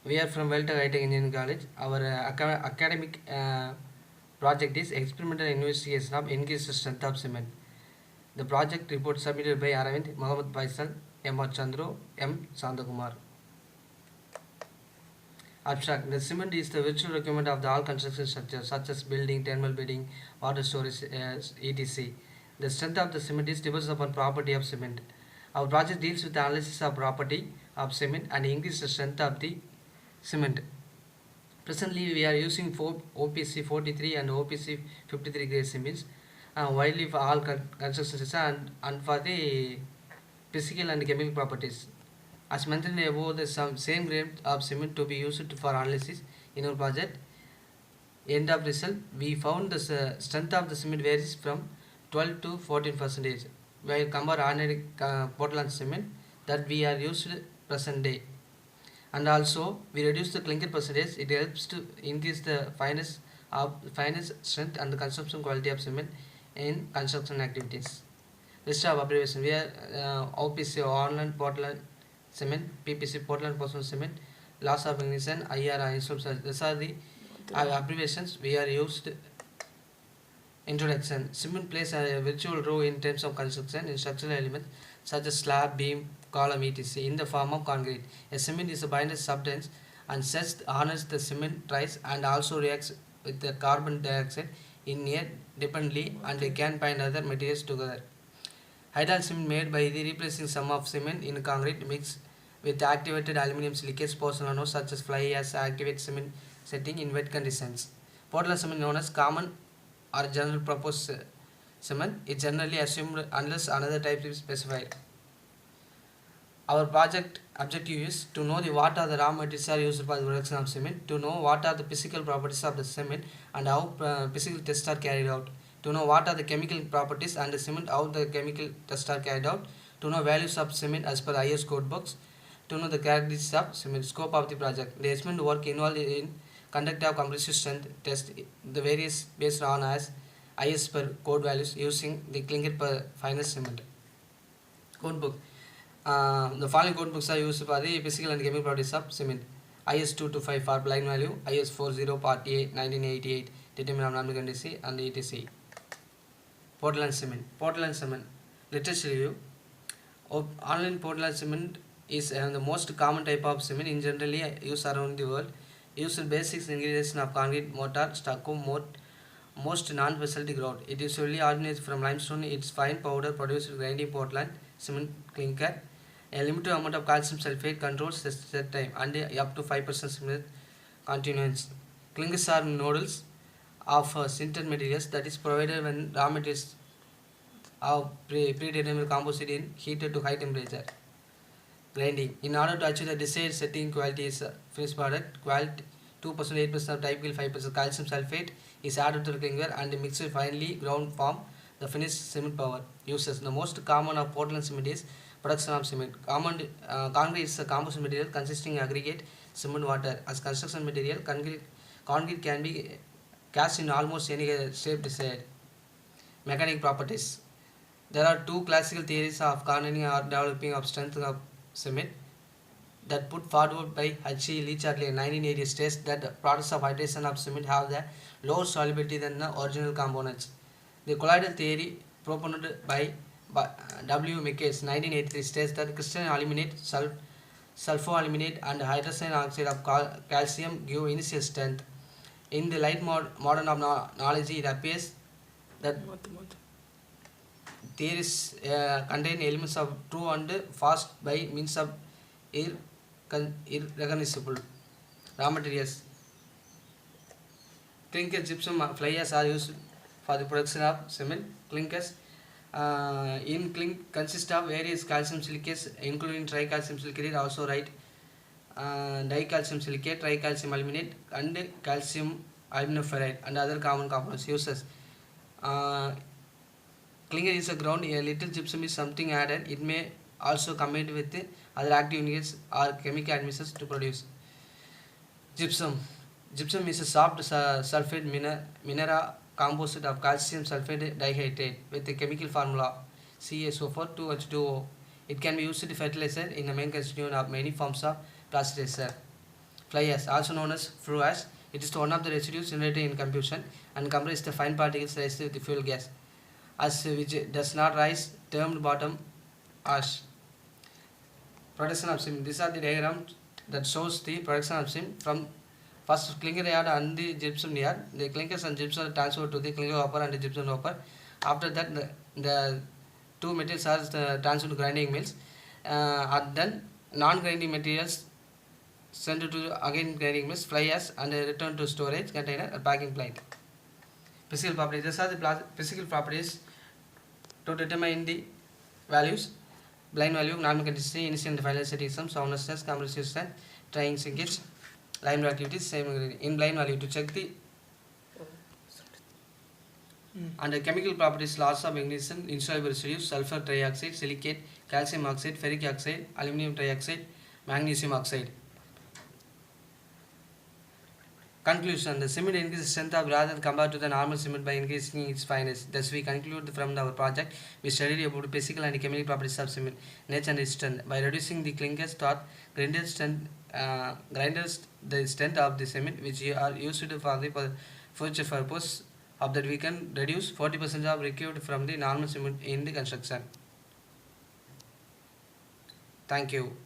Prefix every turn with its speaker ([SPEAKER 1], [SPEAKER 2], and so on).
[SPEAKER 1] We are from Welter High Tech Engineering College. Our academic project is experimental investigation of increased strength of cement. The project report submitted by Aravind, Mohammed Faisal, M. R. Chandru, M. Sandakumar. Abstract. The cement is the virtual requirement of the all construction structures such as building, thermal bedding, water storage, etc. The strength of the cement is depends upon property of cement. Our project deals with the analysis of property of cement and increase the strength of the cement. Presently, we are using OPC 43 and OPC 53 grade cements widely for all construction systems and for the physical and chemical properties. As mentioned above, the same grade of cement to be used for analysis in our project. End of result, we found the strength of the cement varies from 12 to 14%. While compare ordinary Portland cement that we are used present day. And also we reduce the clinker percentage. It helps to increase the finest strength and the consumption quality of cement in construction activities. List of abbreviation: we are OPC Orland Portland Cement, PPC Portland Porcelain Cement, loss of ignition, IR instruments. These are the abbreviations we are used. Introduction: cement plays a virtual role in terms of construction in structural elements such as slab, beam, column, etc. in the form of concrete. A cement is a binding substance and such harness the cement tries and also reacts with the carbon dioxide in air dependently and they can bind other materials together. Hydraulic cement made by the replacing some of cement in concrete mix with activated aluminum silicates pozzolano such as fly ash activate cement setting in wet conditions. Portland cement known as common or general purpose cement is generally assumed unless another type is specified. Our project objective is to know what are the raw materials are used for the production of cement, to know what are the physical properties of the cement and how physical tests are carried out, to know what are the chemical properties and the cement, how the chemical tests are carried out, to know values of cement as per IS code books, to know the characteristics of cement. Scope of the project: the estimate work involved in conduct of compressive strength test the various based on as IS per code values using the clinker per finest cement. Code book: the following code books are used for the physical and chemical properties of cement: IS 225 for blind value, IS 40 Part A 1988 determinant of non-conductivity and etc. Portland cement. Portland cement. Literature review. Online Portland cement is the most common type of cement in generally used around the world. Used basic ingredients of concrete, mortar, stucco, most non-specialty grout. It is usually originates from limestone. Its fine powder produced grinding Portland cement clinker. A limited amount of calcium sulfate controls the set time and up to 5% cement continuance. Clinkers are nodules of sintered materials that is provided when raw materials are predetermined composite in heated to high temperature. Grinding. In order to achieve the desired setting quality is finished product. Quality 2% 8% of typical 5% calcium sulfate is added to the clinker and mixed finely ground form the finished cement power. Uses. The most common of Portland cement is production of cement. Concrete is a composite material consisting aggregate cement water. As construction material, concrete can be cast in almost any shape desired. Mechanic properties. There are two classical theories of cornering or developing of strength of cement that put forward by H. E. Leach earlier in 1980 states that the products of hydration of cement have the lower solubility than the original components. The colloidal theory proposed by W. Mickes 1983 states that crystalline aluminate, sulfoaluminate and hydrogen oxide of calcium give initial strength. In the light modern of knowledge, it appears that theories contain elements of true and false by means of irrecognizable raw materials. Clinker, gypsum, fly ash are used for the production of cement. Clinkers in clink consist of various calcium silicates including tricalcium silicate, also right dicalcium silicate, tricalcium aluminate and calcium aluminum ferrite and other common components. Uses. Clinker is a ground, a little gypsum is something added. It may also combined with other active ingredients or chemical admixtures to produce. Gypsum. Gypsum is a soft sulfate mineral composite of calcium sulfate dihydrate with the chemical formula CaSO4 2H2O. It can be used to fertilizer in the main constituent of many forms of fertilizer. fly ash, also known as flue ash. It is one of the residues generated in combustion and comprises the fine particles raised with the fuel gas, as which does not rise, termed bottom ash. Production of cement. These are the diagrams that shows the production of cement from first clinker yard and the gypsum yard. The clinkers and gypsum are transferred to the clinker hopper and the gypsum hopper. After that, the two materials are transferred to grinding mills, and then non-grinding materials sent to again grinding mills, fly ash, and returned to storage container or packing plant. Physical properties. These are the physical properties to determine the values. Blind value, normal consistency, initial and final setting sum, soundness, compressive strength, trying sinkage, line activities, same in blind value to check the under chemical properties, loss of magnesium, insoluble residues, sulfur trioxide, silicate, calcium oxide, ferric oxide, aluminum trioxide, magnesium oxide. Conclusion. The cement increases strength of rather compared to the normal cement by increasing its fineness. Thus, we conclude from our project, we studied about physical and chemical properties of cement, nature and its strength. By reducing the clinker stock, grinders the strength of the cement, which are used for the future purpose of that we can reduce 40% of required from the normal cement in the construction. Thank you.